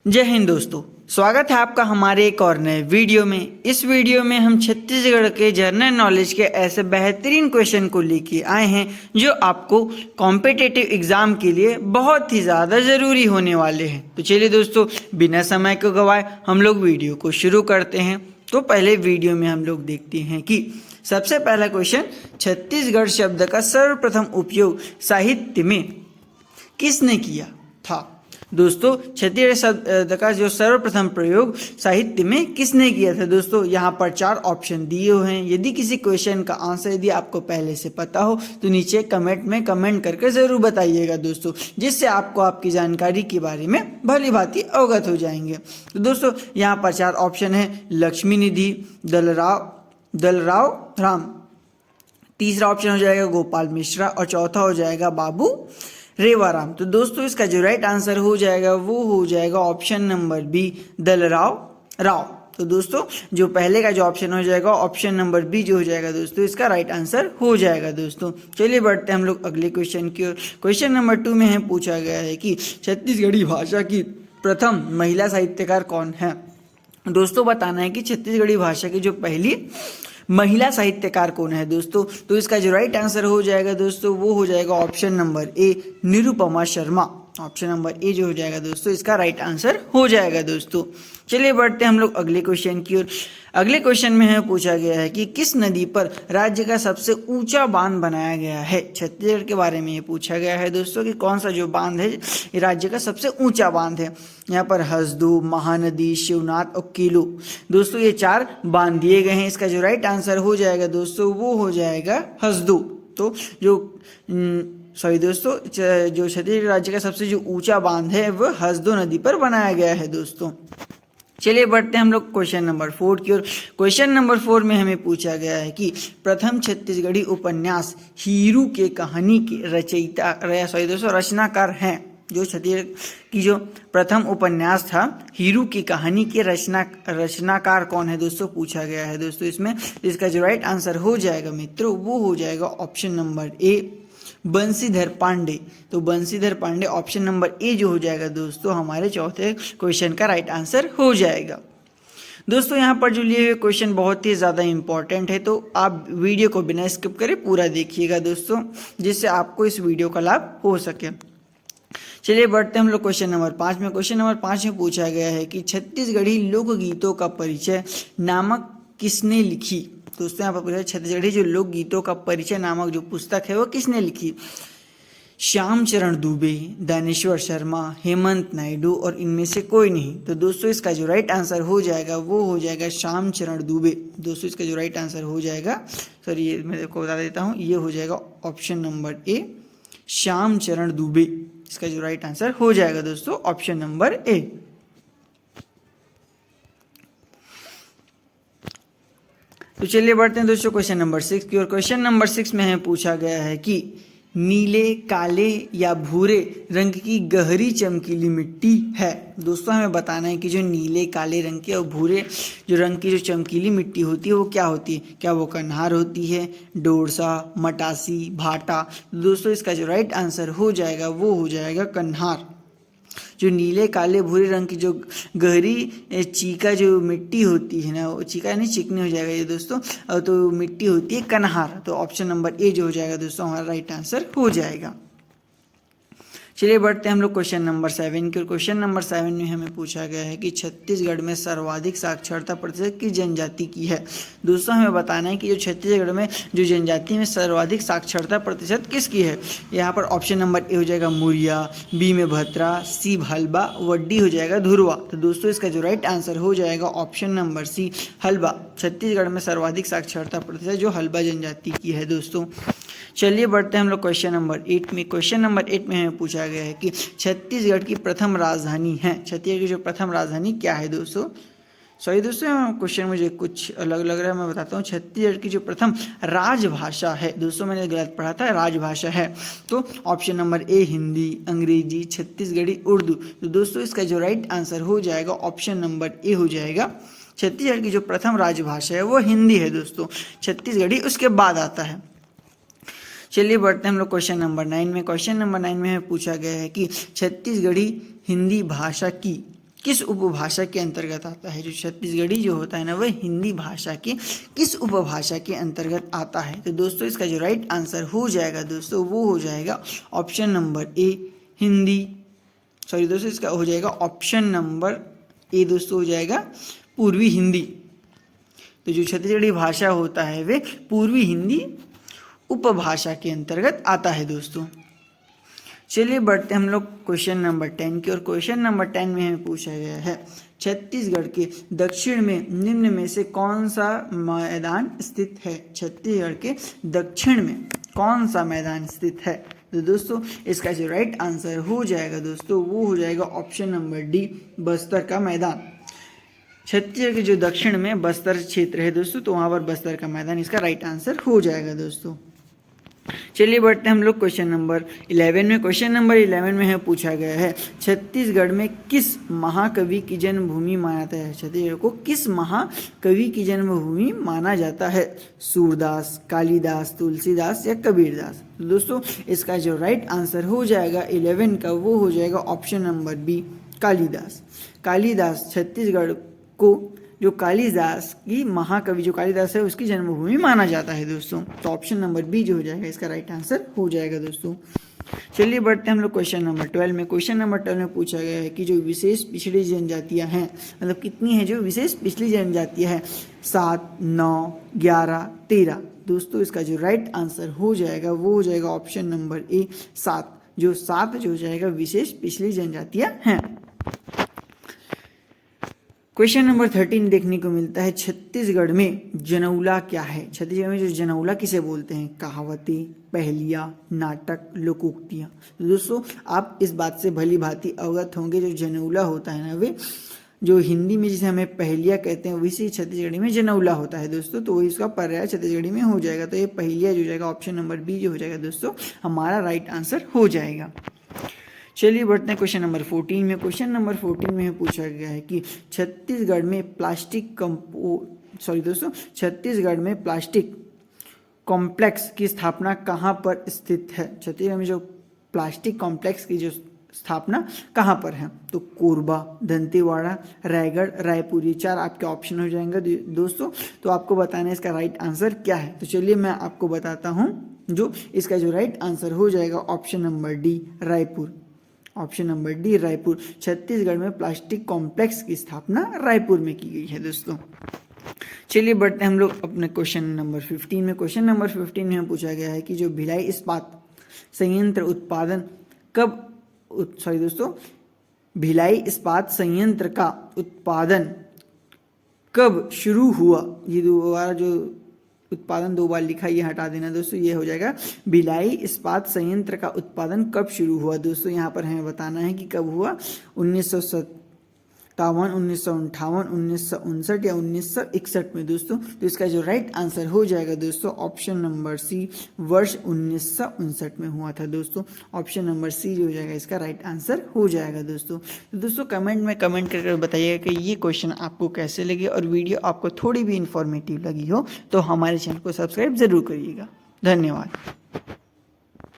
जय हिंद दोस्तों, स्वागत है आपका हमारे एक और नए वीडियो में। इस वीडियो में हम छत्तीसगढ़ के जनरल नॉलेज के ऐसे बेहतरीन क्वेश्चन को लेके आए हैं जो आपको कॉम्पिटिटिव एग्जाम के लिए बहुत ही ज़्यादा ज़रूरी होने वाले हैं। तो चलिए दोस्तों, बिना समय को गवाए हम लोग वीडियो को शुरू करते हैं। तो पहले वीडियो में हम लोग देखते हैं कि सबसे पहला क्वेश्चन, छत्तीसगढ़ शब्द का सर्वप्रथम उपयोग साहित्य में किसने किया था। दोस्तों, छत्तीसगढ़ शब्द का जो सर्वप्रथम प्रयोग साहित्य में किसने किया था। दोस्तों, यहाँ पर 4 ऑप्शन दिए हुए हैं। यदि किसी क्वेश्चन का आंसर यदि आपको पहले से पता हो तो नीचे कमेंट में कमेंट करके ज़रूर बताइएगा दोस्तों, जिससे आपको आपकी जानकारी के बारे में भली भांति अवगत हो जाएंगे। तो दोस्तों, यहाँ पर 4 ऑप्शन है, लक्ष्मी निधि, दलराव राम, तीसरा ऑप्शन हो जाएगा गोपाल मिश्रा और चौथा हो जाएगा बाबू रेवाराम। तो दोस्तों, इसका जो राइट आंसर हो जाएगा वो हो जाएगा ऑप्शन नंबर बी, दलराव राव। तो दोस्तों, जो पहले का जो ऑप्शन हो जाएगा ऑप्शन नंबर बी जो हो जाएगा दोस्तों, इसका राइट आंसर हो जाएगा। दोस्तों, चलिए बढ़ते हैं हम लोग अगले क्वेश्चन की ओर। क्वेश्चन नंबर 2 में है पूछा गया है कि छत्तीसगढ़ी भाषा की प्रथम महिला साहित्यकार कौन है। दोस्तों, बताना है कि छत्तीसगढ़ी भाषा की जो पहली महिला साहित्यकार कौन है दोस्तों। तो इसका जो राइट आंसर हो जाएगा दोस्तों वो हो जाएगा option number A, Nirupama Sharma. Option number A जो हो जाएगा दोस्तों, इसका राइट आंसर हो जाएगा। दोस्तों, चलिए बढ़ते हैं हम लोग अगले क्वेश्चन की ओर। अगले क्वेश्चन में है पूछा गया है कि किस नदी पर राज्य का सबसे ऊंचा बांध बनाया गया है। छत्तीसगढ़ के बारे में ये पूछा गया है दोस्तों कि कौन सा जो बांध है ये राज्य का सबसे ऊंचा बांध है। यहाँ पर हसदू, महानदी, शिवनाथ और कीलू, दोस्तों ये 4 बांध दिए गए हैं। इसका जो राइट आंसर हो जाएगा दोस्तों वो हो जाएगा हसदू। तो दोस्तों, जो छत्तीसगढ़ राज्य का सबसे जो ऊंचा बांध है वह हसदू नदी पर बनाया गया है। दोस्तों, चलिए बढ़ते हैं हम लोग क्वेश्चन नंबर 4 की ओर। क्वेश्चन नंबर 4 में हमें पूछा गया है कि प्रथम छत्तीसगढ़ी उपन्यास हीरू के कहानी के रचनाकार हैं। जो छत्तीसगढ़ की जो प्रथम उपन्यास था हीरू की कहानी के रचनाकार कौन है दोस्तों, पूछा गया है दोस्तों इसमें। इसका जो राइट आंसर हो जाएगा मित्रों वो हो जाएगा option number A, Banshidhar Pandey. तो Banshidhar Pandey option number A जो हो जाएगा दोस्तों हमारे चौथे क्वेश्चन का राइट आंसर हो जाएगा। दोस्तों, यहाँ पर जो लिए हुए क्वेश्चन बहुत ही ज़्यादा इंपॉर्टेंट है, तो आप वीडियो को बिना स्किप करे पूरा देखिएगा दोस्तों, जिससे आपको इस वीडियो का लाभ हो सके। चलिए बढ़ते हैं हम लोग क्वेश्चन नंबर 5 में। क्वेश्चन नंबर 5 में पूछा गया है कि छत्तीसगढ़ी लोकगीतों का परिचय नामक किसने लिखी। दोस्तों, यहाँ पर पूछा छत्तीसगढ़ी जो लोकगीतों का परिचय नामक जो पुस्तक है वो किसने लिखी। श्याम चरण दुबे, दानेश्वर शर्मा, हेमंत नायडू और इनमें से कोई नहीं। तो दोस्तों, इसका जो राइट आंसर हो जाएगा वो हो जाएगा श्याम चरण दुबे। दोस्तों, इसका जो राइट आंसर हो जाएगा, सॉरी ये मैं आपको बता देता हूँ, ये हो जाएगा ऑप्शन नंबर ए, श्याम चरण दुबे। इसका जो राइट आंसर हो जाएगा दोस्तों ऑप्शन नंबर ए। तो चलिए बढ़ते हैं दोस्तों क्वेश्चन नंबर 6 की ओर। क्वेश्चन नंबर 6 में हमें पूछा गया है कि नीले, काले या भूरे रंग की गहरी चमकीली मिट्टी है। दोस्तों, हमें बताना है कि जो नीले, काले रंग के और भूरे जो रंग की जो चमकीली मिट्टी होती है वो क्या होती है। क्या वो कन्हार होती है, डोरसा, मटासी, भाटा। दोस्तों, इसका जो राइट आंसर हो जाएगा वो हो जाएगा कन्हार। जो नीले, काले, भूरे रंग की जो गहरी चीका जो मिट्टी होती है ना, वो चीका नहीं चिकनी हो जाएगा ये दोस्तों, तो मिट्टी होती है कन्हार। तो ऑप्शन नंबर ए जो हो जाएगा दोस्तों हमारा राइट आंसर हो जाएगा। चलिए बढ़ते हैं हम लोग क्वेश्चन नंबर 7 की। क्वेश्चन नंबर 7 में हमें पूछा गया है कि छत्तीसगढ़ में सर्वाधिक साक्षरता प्रतिशत किस जनजाति की है। दोस्तों, हमें बताना है कि जो छत्तीसगढ़ में जो जनजाति में सर्वाधिक साक्षरता प्रतिशत किसकी है। यहाँ पर ऑप्शन नंबर ए हो जाएगा मुरिया, बी में भत्रा, सी हल्बा, व डी हो जाएगा धुरवा। तो दोस्तों, इसका जो राइट आंसर हो जाएगा option number C, Halba. Chhattisgarh में सर्वाधिक साक्षरता प्रतिशत जो हल्बा जनजाति की है। दोस्तों, चलिए बढ़ते हैं हम लोग क्वेश्चन नंबर 8 में। क्वेश्चन नंबर 8 में हमें पूछा गया है कि छत्तीसगढ़ की प्रथम राजधानी है। छत्तीसगढ़ की जो प्रथम राजधानी क्या है दोस्तों। सॉरी दोस्तों, क्वेश्चन मुझे कुछ अलग लग रहा है, मैं बताता हूँ। छत्तीसगढ़ की जो प्रथम राजभाषा है दोस्तों, मैंने गलत पढ़ा था, राजभाषा है। तो ऑप्शन नंबर ए हिंदी, अंग्रेजी, छत्तीसगढ़ी, उर्दू। तो दोस्तों, इसका जो राइट आंसर हो जाएगा ऑप्शन नंबर ए हो जाएगा। छत्तीसगढ़ की जो प्रथम राजभाषा है वो हिंदी है दोस्तों, छत्तीसगढ़ी उसके बाद आता है। चलिए बढ़ते हैं हम लोग क्वेश्चन नंबर 9 में। क्वेश्चन नंबर 9 में पूछा गया है कि छत्तीसगढ़ी हिंदी भाषा की किस उपभाषा के अंतर्गत आता है? जो छत्तीसगढ़ी जो होता है ना वह हिंदी भाषा के किस उपभाषा के अंतर्गत आता है? तो दोस्तों इसका जो राइट आंसर हो जाएगा दोस्तों वो हो जाएगा ऑप्शन नंबर ए हिंदी, सॉरी दोस्तों इसका हो जाएगा ऑप्शन नंबर ए दोस्तों हो जाएगा पूर्वी हिंदी। तो जो छत्तीसगढ़ी भाषा होता है वे पूर्वी हिंदी उपभाषा के अंतर्गत आता है दोस्तों। चलिए बढ़ते हम लोग क्वेश्चन नंबर 10 की, और क्वेश्चन नंबर 10 में हमें पूछा गया है छत्तीसगढ़ के दक्षिण में निम्न में से कौन सा मैदान स्थित है? छत्तीसगढ़ के दक्षिण में कौन सा मैदान स्थित है? तो दोस्तों इसका जो राइट आंसर हो जाएगा दोस्तों वो हो जाएगा ऑप्शन नंबर डी बस्तर का मैदान। छत्तीसगढ़ के जो दक्षिण में बस्तर क्षेत्र है दोस्तों, तो वहाँ पर बस्तर का मैदान इसका राइट आंसर हो जाएगा दोस्तों। चलिए बढ़ते हैं हम लोग क्वेश्चन नंबर 11 में। क्वेश्चन नंबर 11 में हमें पूछा गया है छत्तीसगढ़ में किस महाकवि की जन्मभूमि माना जाता है? छत्तीसगढ़ को किस महाकवि की जन्मभूमि माना जाता है? सूरदास, कालिदास, तुलसीदास या कबीरदास? तो दोस्तों इसका जो राइट आंसर हो जाएगा 11 का वो हो जाएगा option number B Kalidas. Kalidas Chhattisgarh को जो कालिदास की महाकवि जो कालिदास है उसकी जन्मभूमि माना जाता है दोस्तों। तो ऑप्शन नंबर बी जो हो जाएगा इसका राइट आंसर हो जाएगा दोस्तों। चलिए बढ़ते हैं हम लोग क्वेश्चन नंबर 12 में। क्वेश्चन नंबर 12 में पूछा गया है कि जो विशेष पिछड़ी जनजातियां हैं, मतलब कितनी है जो विशेष पिछड़ी जनजातियां हैं? 7, 9, 11, 13। दोस्तों इसका जो राइट आंसर हो जाएगा वो हो जाएगा ऑप्शन नंबर ए 7। जो 7 जो हो जाएगा विशेष पिछड़ी जनजातियां हैं। क्वेश्चन नंबर 13 देखने को मिलता है छत्तीसगढ़ में जनौला क्या है? छत्तीसगढ़ में जो जनौला किसे बोलते हैं? कहावतें, पहेलियाँ, नाटक, लोकोक्तियाँ। तो दोस्तों आप इस बात से भली भांति अवगत होंगे जो जनौला होता है ना वे जो हिंदी में जिसे हमें पहेलियाँ कहते हैं वैसे छत्तीसगढ़ी में जनौला होता है दोस्तों। तो वही इसका पर्याय छत्तीसगढ़ी में हो जाएगा। तो ये पहेलियाँ जो हो जाएगा ऑप्शन नंबर बी जो हो जाएगा दोस्तों हमारा राइट आंसर हो जाएगा। चलिए बढ़ते हैं क्वेश्चन नंबर 14 में। क्वेश्चन नंबर 14 में पूछा गया है कि छत्तीसगढ़ में प्लास्टिक कॉम्प्लेक्स की स्थापना कहाँ पर स्थित है? छत्तीसगढ़ में जो प्लास्टिक कॉम्प्लेक्स की जो स्थापना कहाँ पर है? तो कोरबा, दंतेवाड़ा, रायगढ़, रायपुर, ये 4 आपके ऑप्शन हो जाएंगे दोस्तों। तो आपको बताना है इसका राइट आंसर क्या है। तो चलिए मैं आपको बताता हूँ जो इसका जो राइट आंसर हो जाएगा option number D Raipur. Option number D Raipur. Chhattisgarh में प्लास्टिक कॉम्प्लेक्स की स्थापना रायपुर में की गई है दोस्तों। चलिए बढ़ते हैं हम लोग अपने क्वेश्चन नंबर 15 में। क्वेश्चन नंबर 15 में पूछा गया है कि जो भिलाई इस्पात संयंत्र भिलाई इस्पात संयंत्र का उत्पादन कब शुरू हुआ? ये दोबारा जो उत्पादन 2 बार लिखा ये हटा देना दोस्तों। ये हो जाएगा भिलाई इस्पात संयंत्र का उत्पादन कब शुरू हुआ? दोस्तों यहाँ पर हमें बताना है कि कब हुआ। 1957, 1958, 1959 या 1961 में दोस्तों। तो इसका जो राइट आंसर हो जाएगा दोस्तों ऑप्शन नंबर सी वर्ष 1959 में हुआ था दोस्तों। ऑप्शन नंबर सी जो हो जाएगा इसका राइट आंसर हो जाएगा दोस्तों। तो दोस्तों कमेंट में कमेंट करके बताइएगा कि ये क्वेश्चन आपको कैसे लगे और वीडियो आपको थोड़ी भी इंफॉर्मेटिव लगी हो तो हमारे चैनल को सब्सक्राइब जरूर करिएगा। धन्यवाद।